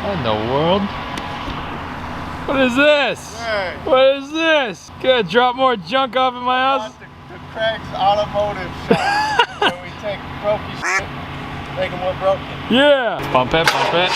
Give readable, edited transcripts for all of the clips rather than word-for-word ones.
What in the world? What is this? Hey. What is this? Gonna drop more junk off in my house? The Craig's Automotive Shop. Where we take broken shit, make them more broken. Yeah. Pump it, pump it.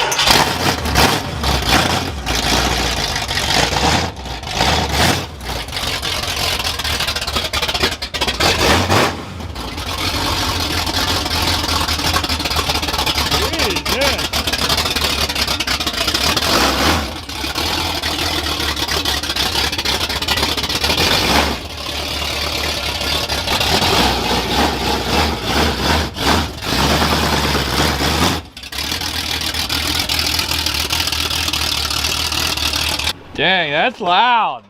Dang, that's loud.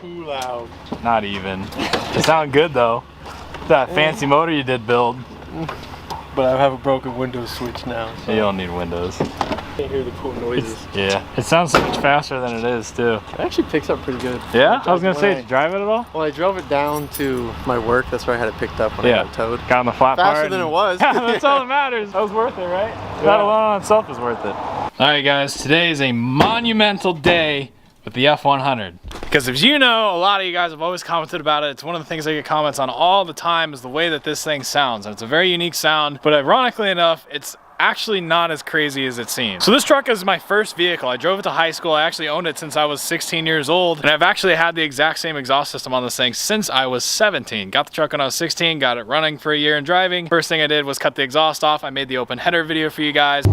Too loud. Not even. It sounded good though. That fancy motor you did build. But I have a broken Windows switch now. So You don't need windows. can't hear the cool noises. Yeah. It sounds so much faster than it is too. It actually picks up pretty good. Yeah? I was gonna say, did you drive it at all? Well, I drove it down to my work. That's where I had it picked up when I got it towed. Got on the flat part. Faster than it was. Yeah, that's all that matters. That was worth it, right? That alone on itself is worth it. Alright guys, today is a monumental day with the F100. Because as you know, a lot of you guys have always commented about it. It's one of the things I get comments on all the time is the way that this thing sounds. And it's a very unique sound, but ironically enough, it's actually not as crazy as it seems. So this truck is my first vehicle. I drove it to high school. I actually owned it since I was 16 years old. And I've actually had the exact same exhaust system on this thing since I was 17. Got the truck when I was 16, got it running for a year and driving. First thing I did was cut the exhaust off. I made the open header video for you guys.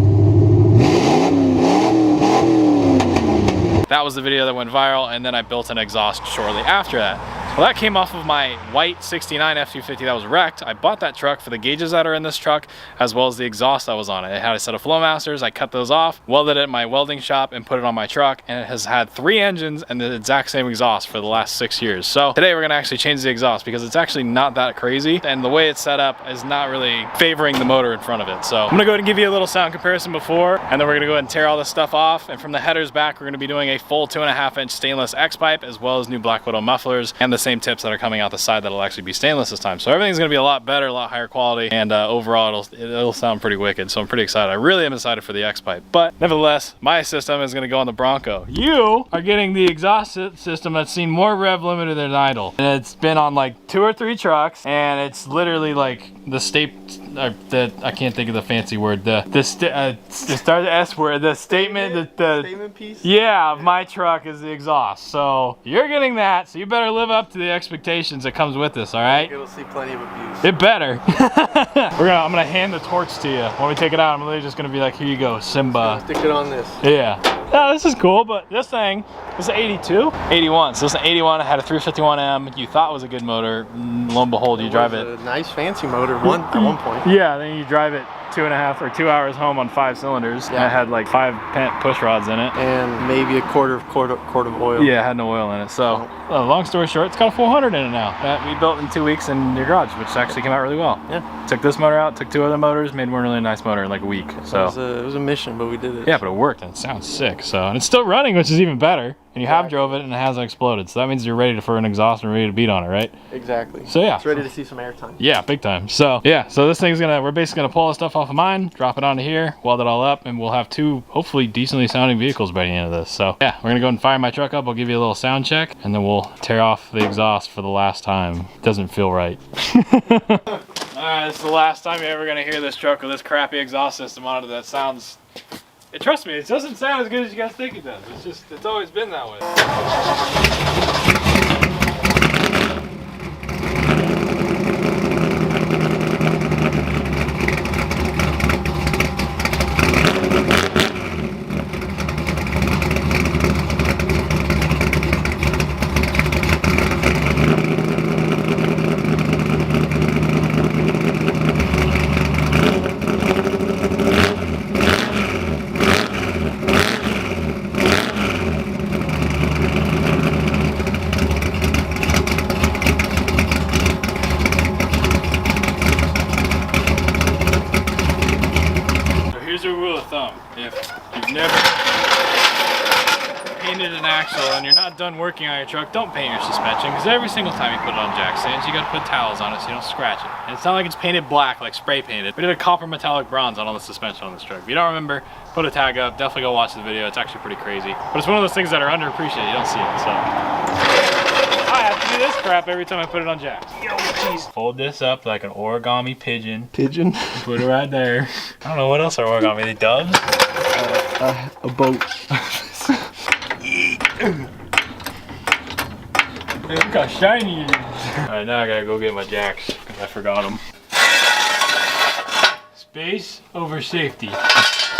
That was the video that went viral, and then I built an exhaust shortly after that. Well, that came off of my white 69 F250 that was wrecked. I bought that truck for the gauges that are in this truck, as well as the exhaust that was on it. It had a set of Flowmasters. I cut those off, welded it in my welding shop, and put it on my truck, and it has had 3 engines and the exact same exhaust for the last 6 years. So today we're gonna actually change the exhaust because it's actually not that crazy, and the way it's set up is not really favoring the motor in front of it. So I'm gonna go ahead and give you a little sound comparison before, and then we're gonna go ahead and tear all this stuff off, and from the headers back, we're gonna be doing a full 2.5-inch stainless X-pipe, as well as new Black Widow mufflers, and the same tips that are coming out the side that'll actually be stainless this time. So everything's gonna be a lot better, a lot higher quality, and overall it'll sound pretty wicked. So I'm pretty excited. I really am excited for the X-pipe. But nevertheless, my system is gonna go on the Bronco. You are getting the exhaust system that's seen more rev limiter than idle. And it's been on like 2 or 3 trucks, and it's literally like the I can't think of the fancy word. Start the S word. The statement. The statement piece. Yeah, of my truck is the exhaust. So you're getting that. So you better live up to the expectations that comes with this. All right. It'll see plenty of abuse. It better. I'm gonna hand the torch to you when we take it out. I'm literally just gonna be like, here you go, Simba. Stick it on this. Yeah. Oh, this is cool, but this thing is an 82? 81. So this is an 81. It had a 351M. You thought it was a good motor. Lo and behold, you drive it. A nice fancy motor at one point. Yeah, then you drive it 2.5 or 2 hours home on 5 cylinders. Yeah. And it had like 5 pent push rods in it. And maybe a quart of oil. Yeah, it had no oil in it. So long story short, it's got a 400 in it now. That we built in 2 weeks in your garage, which actually came out really well. Yeah. Took this motor out, took 2 other motors, made one really nice motor in like a week. So it was a mission, but we did it. Yeah, but it worked and it sounds sick. So, and it's still running, which is even better. And you have drove it and it hasn't exploded. So that means you're ready for an exhaust and ready to beat on it, right? Exactly. So yeah. It's ready to see some airtime. Yeah, big time. So yeah, so this thing's we're basically gonna pull all the stuff off of mine, drop it onto here, weld it all up, and we'll have 2 hopefully decently sounding vehicles by the end of this. So yeah, we're gonna go and fire my truck up. I'll give you a little sound check, and then we'll tear off the exhaust for the last time. Doesn't feel right. Alright, this is the last time you're ever gonna hear this truck with this crappy exhaust system on it that sounds... Trust me, it doesn't sound as good as you guys think it does. It's always been that way. If you've never painted an axle and you're not done working on your truck, don't paint your suspension, because every single time you put it on jack stands, you gotta put towels on it so you don't scratch it. And it's not like it's painted black, like spray painted. We did a copper metallic bronze on all the suspension on this truck. If you don't remember, put a tag up, definitely go watch the video. It's actually pretty crazy. But it's one of those things that are underappreciated, you don't see it, so. I have to do this crap every time I put it on jack. Yo, jeez. Fold this up like an origami pigeon. Pigeon? Put it right there. I don't know what else are origami, are they doves? A boat. Hey, look how shiny it is. Alright, now I gotta go get my jacks, because I forgot them. Space over safety.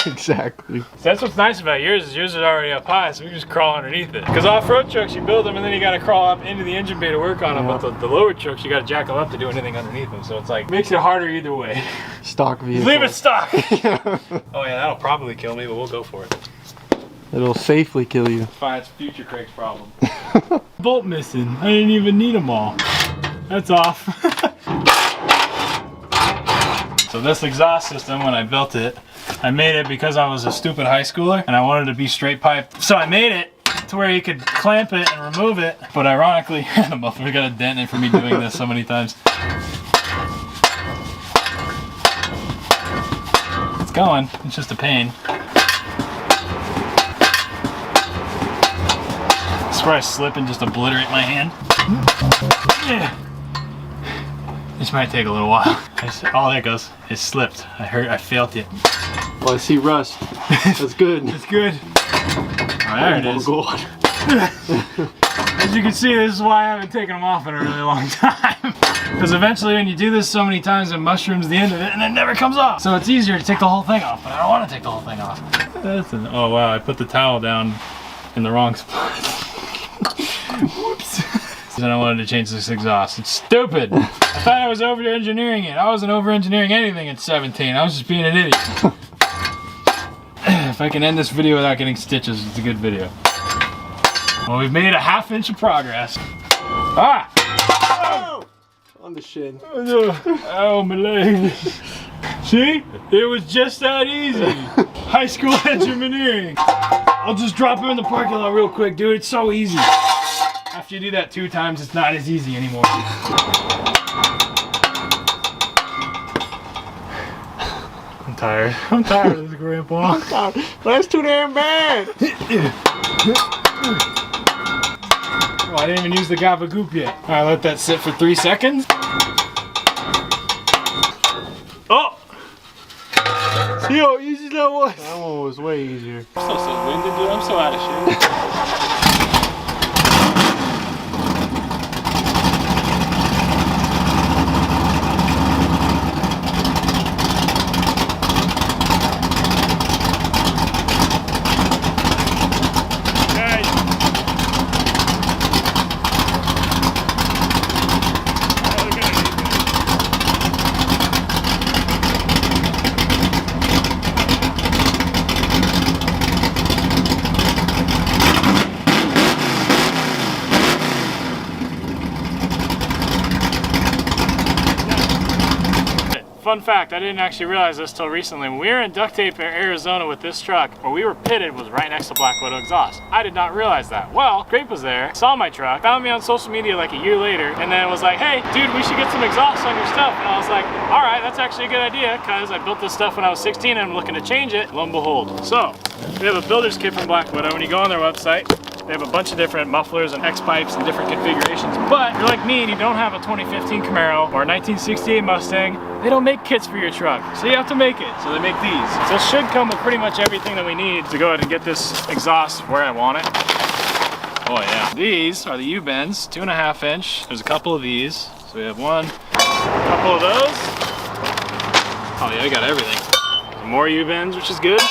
Exactly. So that's what's nice about yours, is yours is already up high, so we can just crawl underneath it. Because off-road trucks, you build them and then you gotta crawl up into the engine bay to work on them, but the lower trucks, you gotta jack them up to do anything underneath them. So it's like, makes it harder either way. Stock vehicle. Leave it stock! Oh yeah, that'll probably kill me, but we'll go for it. It'll safely kill you. Fine, it's future Craig's problem. Bolt missing. I didn't even need them all. That's off. So this exhaust system, when I built it, I made it because I was a stupid high schooler and I wanted to be straight pipe. So I made it to where you could clamp it and remove it. But ironically, the muffler got a dent in it for me doing this so many times. It's going, it's just a pain. Where I slip and just obliterate my hand. Yeah. This might take a little while. Oh, there it goes. It slipped. I felt it. Well, I see rust. That's good. That's good. Oh, there it is. God. As you can see, this is why I haven't taken them off in a really long time. Because eventually when you do this so many times, it mushrooms the end of it and it never comes off. So it's easier to take the whole thing off, but I don't want to take the whole thing off. Oh wow, I put the towel down in the wrong spot. Whoops. Then I wanted to change this exhaust. It's stupid. I thought I was over-engineering it. I wasn't over-engineering anything at 17. I was just being an idiot. If I can end this video without getting stitches, it's a good video. Well, we've made a ½ inch of progress. Ah! Oh! On the shin. Oh, my leg. See? It was just that easy. High school engineering. I'll just drop her in the parking lot real quick, dude. It's so easy. After you do that 2 times, it's not as easy anymore. I'm tired. I'm tired of this, Grandpa. That's too damn bad. Oh, I didn't even use the gabagoop yet. All right, let that sit for 3 seconds. Oh! See how easy that was? That one was way easier. I'm so winded, dude. I'm so out of shape. Fun fact, I didn't actually realize this till recently. When we were in Duct Tape, Arizona with this truck, where we were pitted was right next to Black Widow exhaust. I did not realize that. Well, Grape was there, saw my truck, found me on social media like a year later, and then was like, hey, dude, we should get some exhaust on your stuff. And I was like, all right, that's actually a good idea, because I built this stuff when I was 16 and I'm looking to change it. Lo and behold. So, we have a builder's kit from Black Widow. When you go on their website, they have a bunch of different mufflers and X-pipes and different configurations. But if you're like me and you don't have a 2015 Camaro or a 1968 Mustang, they don't make kits for your truck. So you have to make it. So they make these. So it should come with pretty much everything that we need to go ahead and get this exhaust where I want it. Oh yeah. These are the U-bends, 2.5 inch. There's a couple of these. So we have one, a couple of those. Oh yeah, we got everything. Some more U-bends, which is good.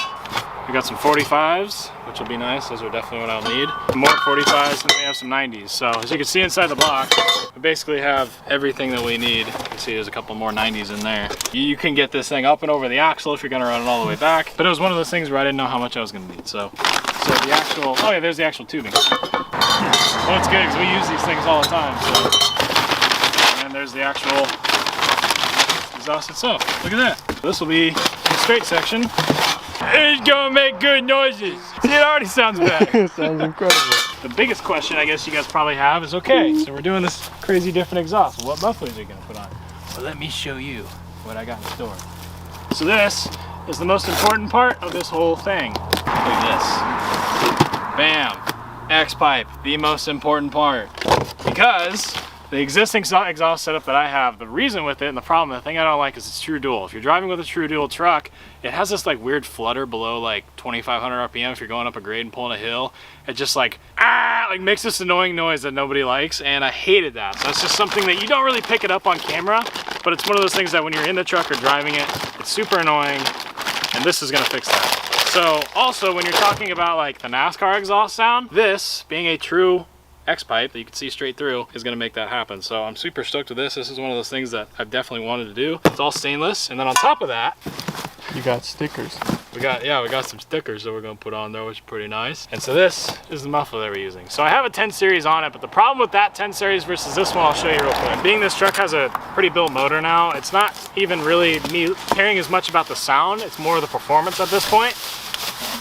We got some 45s, which will be nice. Those are definitely what I'll need. Some more 45s, and then we have some 90s. So as you can see inside the box, we basically have everything that we need. You can see there's a couple more 90s in there. You can get this thing up and over the axle if you're gonna run it all the way back. But it was one of those things where I didn't know how much I was gonna need. So the actual, oh yeah, there's the actual tubing. Well, it's good because we use these things all the time. So, and then there's the actual exhaust itself. Look at that. This will be the straight section. It's gonna make good noises. See, it already sounds bad. It sounds incredible. The biggest question I guess you guys probably have is, okay, so we're doing this crazy different exhaust. Well, what mufflers are you gonna put on? Well, let me show you what I got in store. So this is the most important part of this whole thing. Look at this. Bam. X-pipe, the most important part. Because the existing exhaust setup that I have, the reason with it and the problem, the thing I don't like is it's true dual. If you're driving with a true dual truck, it has this like weird flutter below like 2,500 RPM if you're going up a grade and pulling a hill. It just like, like makes this annoying noise that nobody likes, and I hated that. So that's just something that you don't really pick it up on camera, but it's one of those things that when you're in the truck or driving it, it's super annoying, and this is gonna fix that. So also when you're talking about like the NASCAR exhaust sound, this being a true X-pipe that you can see straight through is gonna make that happen. So I'm super stoked with this. This is one of those things that I've definitely wanted to do. It's all stainless, and then on top of that, you got stickers. we got some stickers that we're gonna put on there, which is pretty nice. And so this is the muffler that we're using. So I have a 10 series on it, but the problem with that 10 series versus this one, I'll show you real quick. Being this truck has a pretty built motor now, it's not even really me caring as much about the sound, it's more the performance at this point.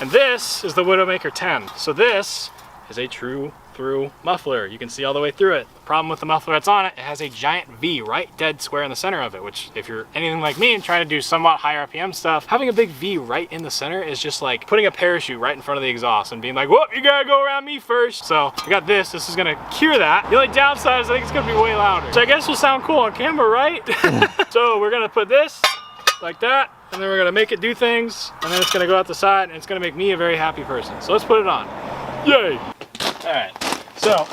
And this is the Widowmaker 10. So this is a true through muffler. You can see all the way through it. The problem with the muffler that's on it, it has a giant V right dead square in the center of it, which if you're anything like me and trying to do somewhat high RPM stuff, having a big V right in the center is just like putting a parachute right in front of the exhaust and being like, whoop, you gotta go around me first. So I got this is gonna cure that. The only downside is I think it's gonna be way louder, which I guess will sound cool on camera, right? So we're gonna put this like that, and then we're gonna make it do things, and then it's gonna go out the side, and it's gonna make me a very happy person. So let's put it on. Yay! All right, so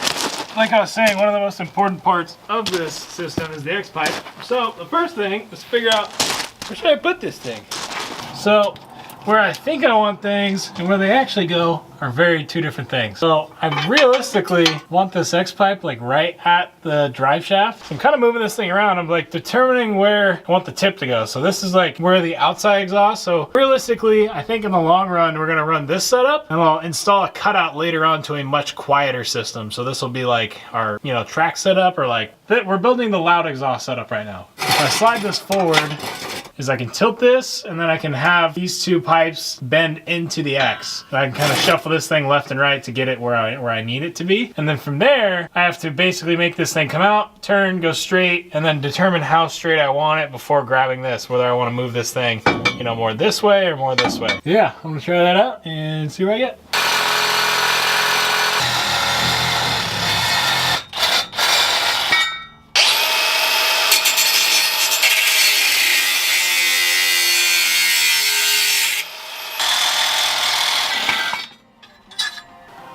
like I was saying, one of the most important parts of this system is the X-pipe. So the first thing is figure out, where should I put this thing? So where I think I want things and where they actually go are very two different things. So I realistically want this X-pipe like right at the drive shaft. So I'm kind of moving this thing around. I'm like determining where I want the tip to go. So this is like where the outside exhaust. So realistically, I think in the long run, we're gonna run this setup and I'll install a cutout later on to a much quieter system. So this will be like our, you know, track setup, or like, we're building the loud exhaust setup right now. If I slide this forward, is I can tilt this, and then I can have these two pipes bend into the X. And I can kind of shuffle this thing left and right to get it where I need it to be. And then from there, I have to basically make this thing come out, turn, go straight, and then determine how straight I want it before grabbing this, whether I want to move this thing, you know, more this way or more this way. Yeah, I'm gonna try that out and see what I get.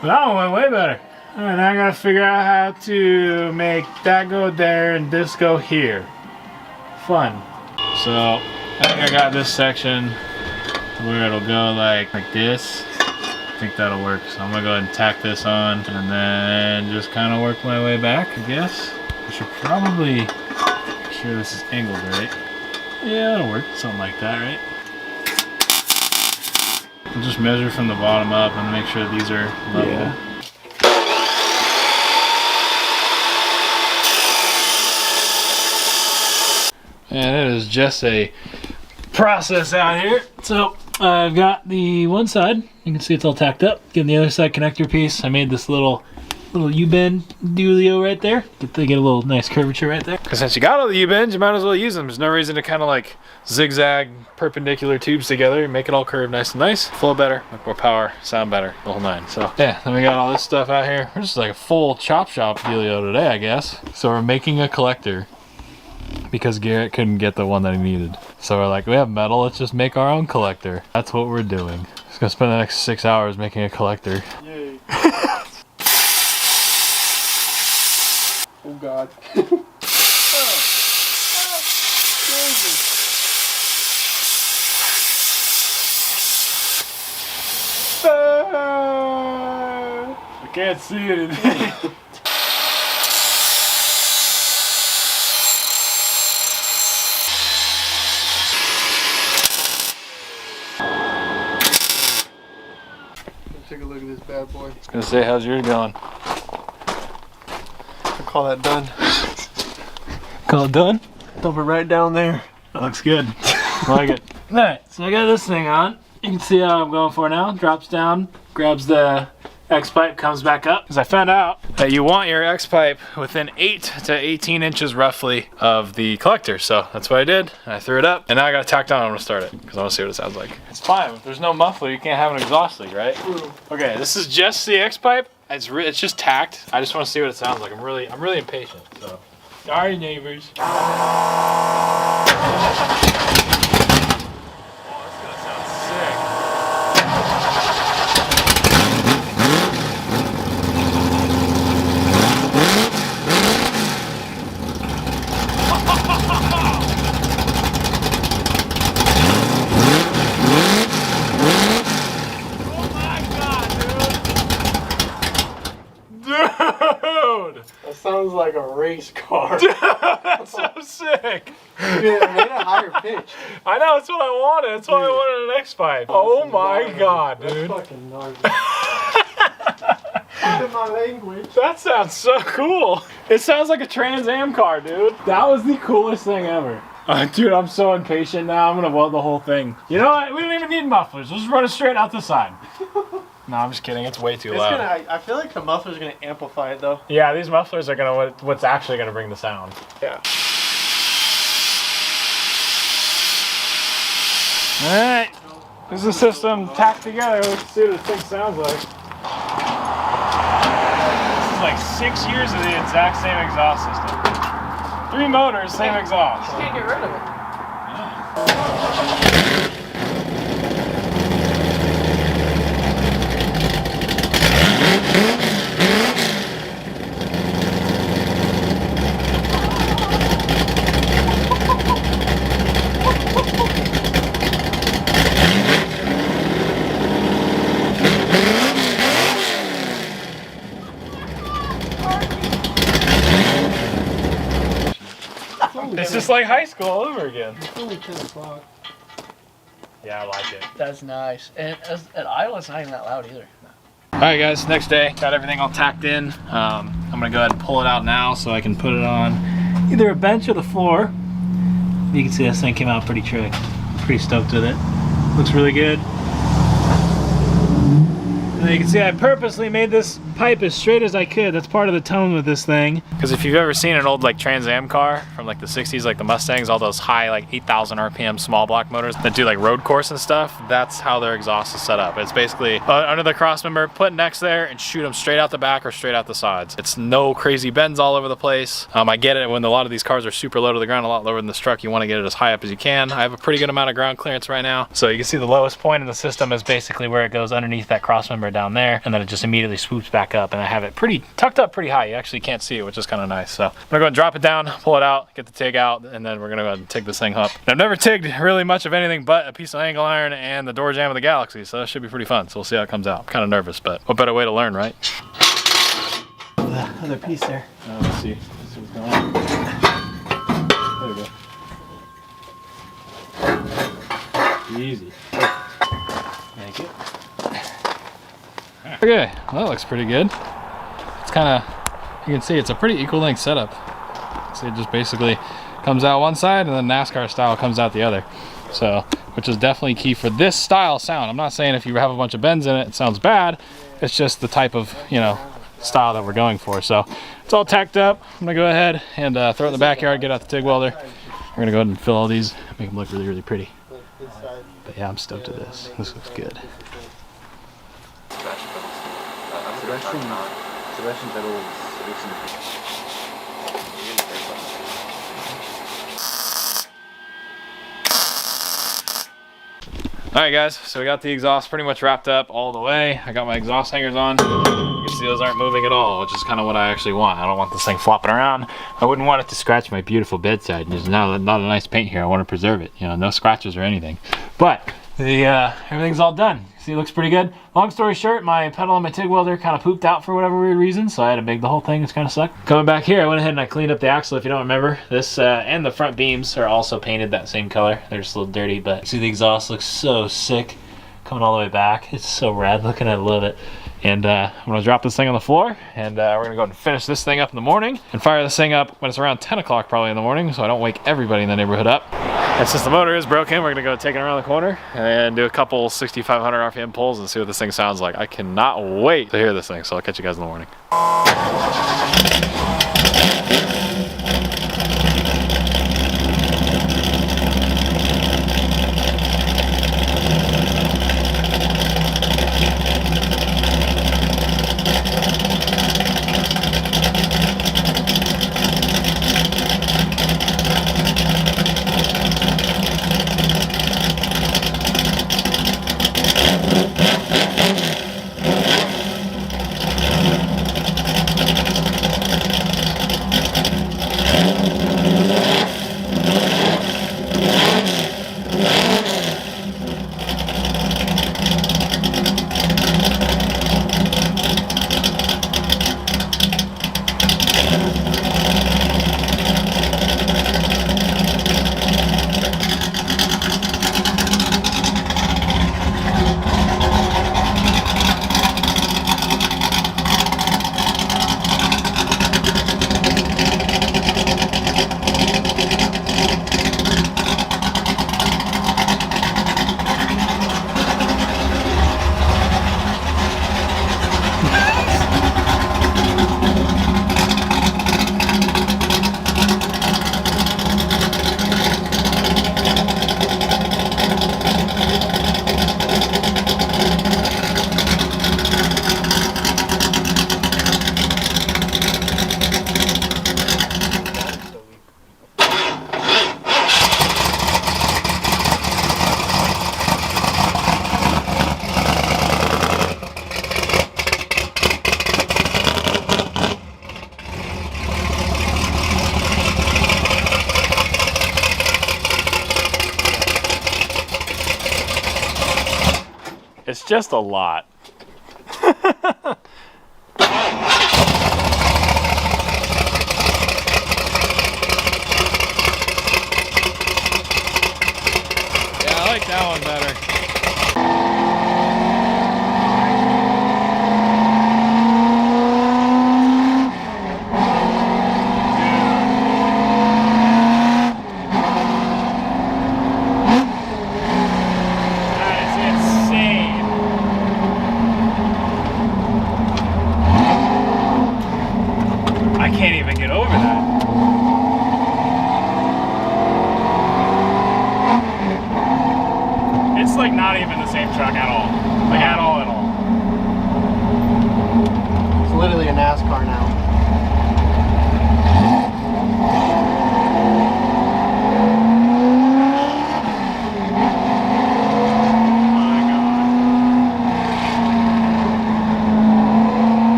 But that one went way better. All right, now I gotta figure out how to make that go there and this go here. Fun. So I think I got this section where it'll go like this. I think that'll work. So I'm gonna go ahead and tack this on and then just kind of work my way back, I guess. I should probably make sure this is angled right. Yeah, that'll work. Something like that, right? I'll just measure from the bottom up and make sure these are level. Yeah. And it is just a process out here. So I've got the one side, you can see it's all tacked up. Getting the other side connector piece, I made this little U-bend dealio right there. Get a little nice curvature right there. Because since you got all the U-bends, you might as well use them. There's no reason to kind of like zigzag perpendicular tubes together and make it all curved nice and nice. Flow better, make more power, sound better, the whole nine. So yeah, then we got all this stuff out here. We're just like a full chop shop dealio today, I guess. So we're making a collector because Garrett couldn't get the one that he needed. So we're like, we have metal, let's just make our own collector. That's what we're doing. Just gonna spend the next 6 hours making a collector. Yay. Oh God. I can't see anything. Take a look at this bad boy. I was gonna say, how's yours going? I call that done. Call it done? Dump it right down there. That looks good. I like it. Alright, so I got this thing on. You can see how I'm going for now. Drops down, grabs the X-pipe, comes back up. Because I found out that you want your X-pipe within 8 to 18 inches roughly of the collector. So that's what I did. I threw it up, and now I got it tacked on. I'm gonna start it because I want to see what it sounds like. It's fine. If there's no muffler, you can't have an exhaust leak, right? Okay, this is just the X-pipe. It's just tacked. I just want to see what it sounds like. I'm really impatient. So, sorry, neighbors. That sounds like a race car. Dude, that's so sick. Dude, I made a higher pitch. I know, that's what I wanted. That's why I wanted an X-pipe. Oh my god, dude. That's fucking gnarly. In my language. That sounds so cool. It sounds like a Trans Am car, dude. That was the coolest thing ever. Dude, I'm so impatient now. I'm gonna weld the whole thing. You know what? We don't even need mufflers. We'll just run it straight out the side. No, I'm just kidding. It's way too loud. I feel like the muffler's gonna amplify it though. Yeah, these mufflers are gonna what's actually gonna bring the sound. Yeah. All right. This is the system tacked together. Let's see what this thing sounds like. This is like 6 years of the exact same exhaust system. 3 motors, same exhaust. You can't get rid of it. It's just like high school all over again. It's only 10 o'clock. Yeah, I like it. That's nice. And at Iowa, it's not even that loud either. Alright guys, next day, got everything all tacked in. I'm gonna go ahead and pull it out now so I can put it on either a bench or the floor. You can see this thing came out pretty trick. Pretty stoked with it. Looks really good. And you can see I purposely made this pipe as straight as I could. That's part of the tone with this thing. Because if you've ever seen an old like Trans Am car from like the 60s, like the Mustangs, all those high like 8,000 RPM small block motors that do like road course and stuff, that's how their exhaust is set up. It's basically under the crossmember, put next there and shoot them straight out the back or straight out the sides. It's no crazy bends all over the place. I get it when a lot of these cars are super low to the ground, a lot lower than this truck, you want to get it as high up as you can. I have a pretty good amount of ground clearance right now. So you can see the lowest point in the system is basically where it goes underneath that crossmember down there, and then it just immediately swoops back up, and I have it pretty tucked up pretty high. You actually can't see it, which is kind of nice. So I'm gonna go and drop it down, pull it out, get the TIG out, and then we're gonna go ahead and TIG this thing up. And I've never TIGged really much of anything but a piece of angle iron and the door jamb of the Galaxy, so that should be pretty fun. So we'll see how it comes out. I'm kind of nervous, but what better way to learn, right? The other piece there. Let's see. Let's see what's going on. There we go. Easy. Thank you. Okay, well, that looks pretty good. It's kind of, you can see it's a pretty equal length setup. So it just basically comes out one side and then NASCAR style comes out the other. So, which is definitely key for this style sound. I'm not saying if you have a bunch of bends in it, it sounds bad. It's just the type of, you know, style that we're going for. So it's all tacked up. I'm gonna go ahead and throw it in the backyard, get out the TIG welder. We're gonna go ahead and fill all these, make them look really, really pretty. But yeah, I'm stoked with this. This looks good. Alright guys, so we got the exhaust pretty much wrapped up all the way. I got my exhaust hangers on. You can see those aren't moving at all, which is kind of what I actually want. I don't want this thing flopping around. I wouldn't want it to scratch my beautiful bedside. There's not a nice paint here. I want to preserve it. You know, no scratches or anything. But the everything's all done. See, it looks pretty good. Long story short, my pedal on my TIG welder kind of pooped out for whatever weird reason, so I had to make the whole thing. It's kind of sucked. Coming back here, I went ahead and I cleaned up the axle. If you don't remember, this and the front beams are also painted that same color. They're just a little dirty, but see, the exhaust looks so sick coming all the way back. It's so rad looking. I love it. And I'm gonna drop this thing on the floor, and we're gonna go and finish this thing up in the morning and fire this thing up when it's around 10 o'clock probably in the morning, so I don't wake everybody in the neighborhood up. And since the motor is broken, we're gonna go take it around the corner and do a couple 6,500 RPM pulls and see what this thing sounds like. I cannot wait to hear this thing, so I'll catch you guys in the morning. It's just a lot. Yeah, I like that one better. Can't even get over that. It's like not even the same truck at all. Like at all. It's literally a NASCAR now.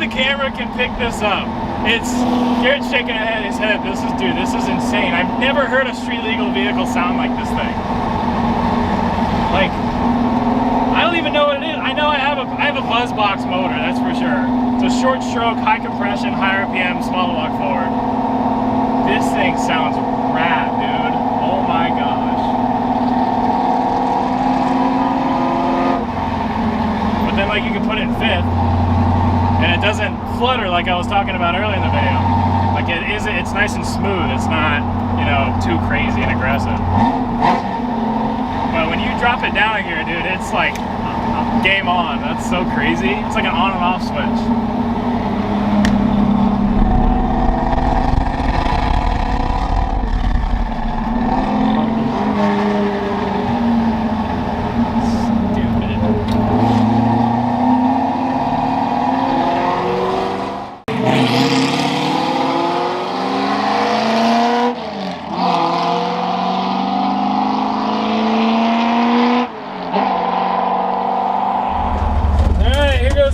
Camera can pick this up. It's Garrett's shaking his head. This is insane. I've never heard a street legal vehicle sound like this thing. Like, I don't even know what it is. I know I have a buzz box motor, that's for sure. It's a short stroke, high compression, high RPM, small walk forward. This thing sounds rad, dude. Oh my gosh. But then like you can put it in fifth. And it doesn't flutter like I was talking about earlier in the video. Like it's nice and smooth. It's not, you know, too crazy and aggressive. But when you drop it down here, dude, it's like game on. That's so crazy. It's like an on and off switch.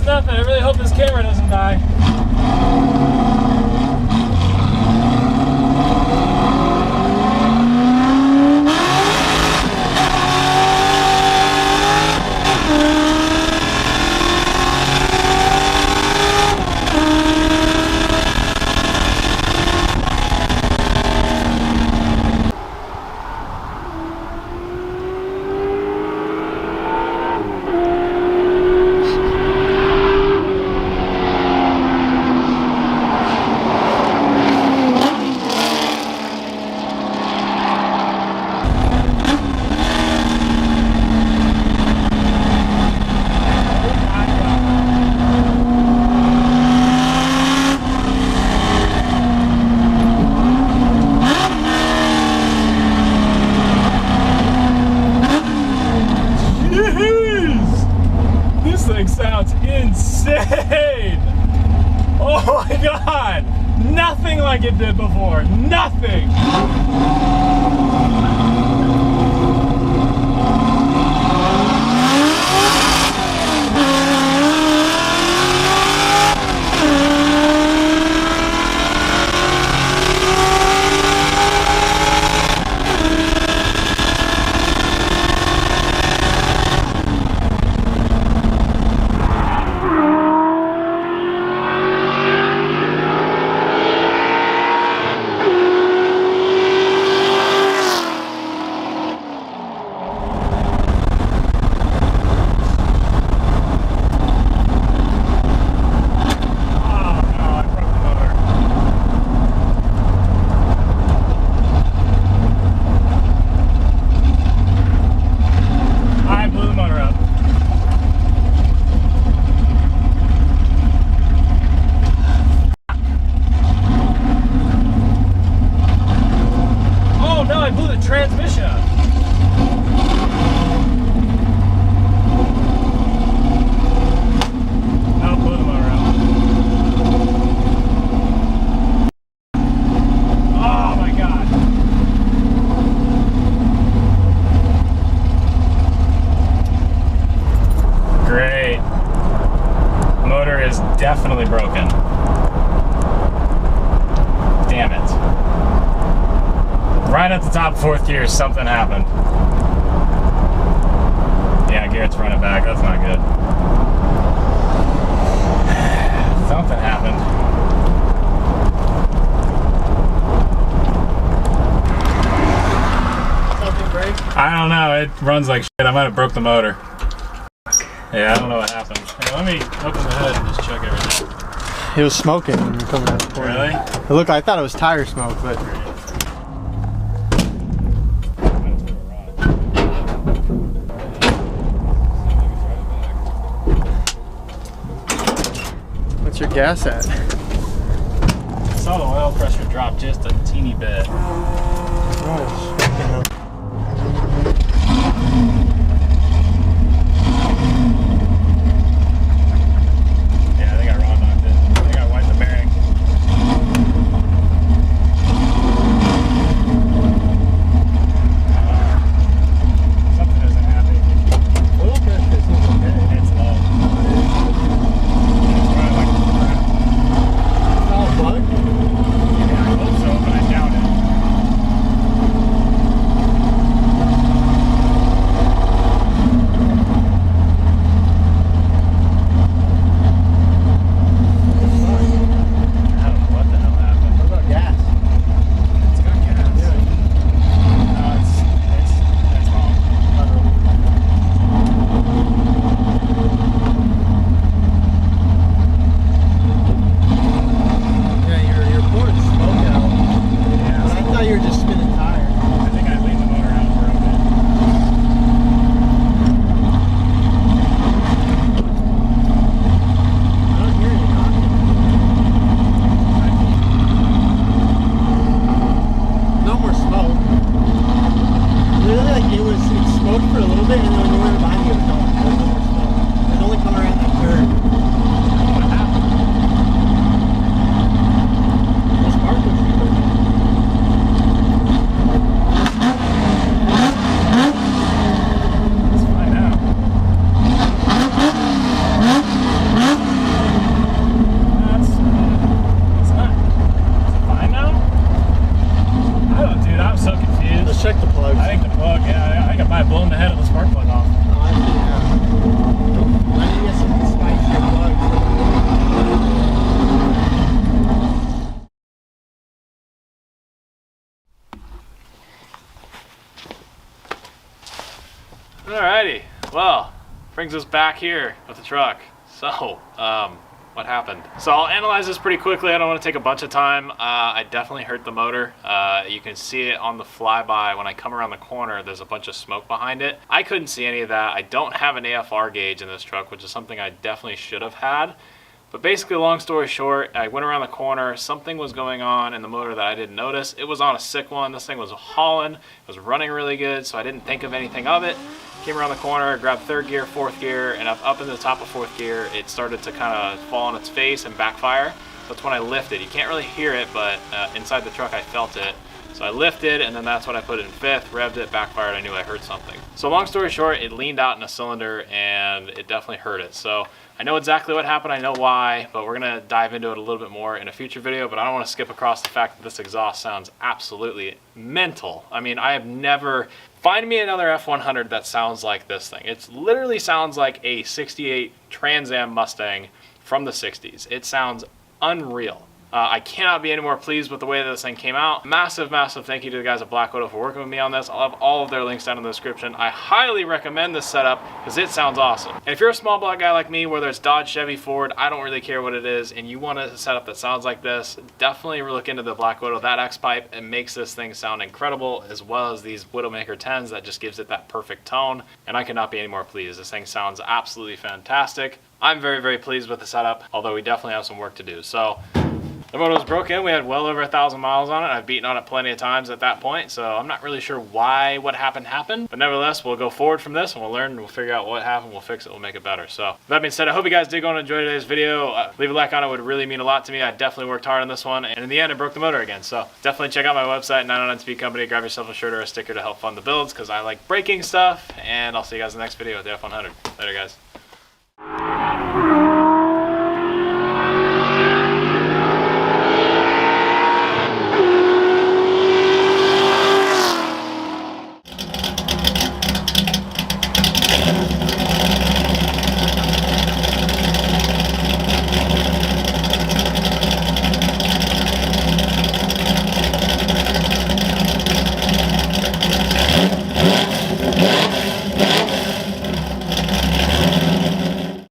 Nothing. I really hope this camera doesn't die. sounds insane. Oh my God. Nothing like it did before. Nothing. Transmission. Now blew the motor out. Oh my God. Great. Motor is definitely broken. Damn it. Right at the top 4th gear, something happened. Yeah, Garrett's running back. That's not good. Something happened. Something break? I don't know. It runs like shit. I might have broke the motor. Yeah, I don't know what happened. Hey, let me open the hood and just check everything. It was smoking when we were coming out the corner. Really? Look, I thought it was tire smoke, but... What's your gas at? I saw the oil pressure drop just a teeny bit. Yeah, I think I raw knocked it. I think I wiped the bearing. Something isn't happy. Oil pressure seems okay. It's low. It's running like crap. All plugged? Yeah, I hope so, but I doubt it. I don't know what the hell happened. What about gas? It's got gas. Yeah. No, it's wrong. Yeah, you're pouring smoke out. Yeah, I thought you were just spinning tires. I think I leaned the motor out and broke it. I don't hear you knocking. No more smoke. Literally, like it smoked for a little bit, and then when we went behind you, it was gone. There was no more smoke. It was only coming around that curve. What happened? The spark was good. Let's find out. It's not. Is it fine now? I don't, dude, I'm so confused. Let's check the plugs. I think the plug, yeah, I think I might have blown the head of the spark plug off. Honestly, yeah. I need to get some spicier plugs. Alrighty, well, brings us back here with the truck. So, what happened? So I'll analyze this pretty quickly. I don't want to take a bunch of time. I definitely hurt the motor. You can see it on the flyby. When I come around the corner, there's a bunch of smoke behind it. I couldn't see any of that. I don't have an AFR gauge in this truck, which is something I definitely should have had. But basically, long story short, I went around the corner, something was going on in the motor that I didn't notice. It was on a sick one. This thing was hauling, it was running really good, so I didn't think of anything of it. Came around the corner, grabbed third gear, fourth gear, and up in the top of fourth gear, it started to kind of fall on its face and backfire. That's when I lifted. You can't really hear it, but inside the truck I felt it. So I lifted, and then that's when I put it in fifth, revved it, backfired, I knew I heard something. So long story short, it leaned out in a cylinder, and it definitely hurt it. So I know exactly what happened, I know why, but we're gonna dive into it a little bit more in a future video, but I don't wanna skip across the fact that this exhaust sounds absolutely mental. I mean, I have never, find me another F100 that sounds like this thing. It literally sounds like a 68 Trans Am Mustang from the 60s. It sounds unreal. I cannot be any more pleased with the way that this thing came out. Massive, massive thank you to the guys at Black Widow for working with me on this. I'll have all of their links down in the description. I highly recommend this setup because it sounds awesome. And if you're a small block guy like me, whether it's Dodge, Chevy, Ford, I don't really care what it is, and you want a setup that sounds like this, definitely look into the Black Widow. That X-Pipe, it makes this thing sound incredible, as well as these Widowmaker 10s that just gives it that perfect tone. And I cannot be any more pleased. This thing sounds absolutely fantastic. I'm very, very pleased with the setup, although we definitely have some work to do. So the motor was broken. We had well over 1,000 miles on it. I've beaten on it plenty of times at that point, so I'm not really sure why what happened. But nevertheless, we'll go forward from this, and we'll learn, we'll figure out what happened, we'll fix it, we'll make it better. So with that being said, I hope you guys did go and enjoy today's video. Leave a like on it, would really mean a lot to me. I definitely worked hard on this one, and in the end, it broke the motor again. So definitely check out my website, 909 Speed Company. Grab yourself a shirt or a sticker to help fund the builds, because I like breaking stuff, and I'll see you guys in the next video with the F100. Later, guys.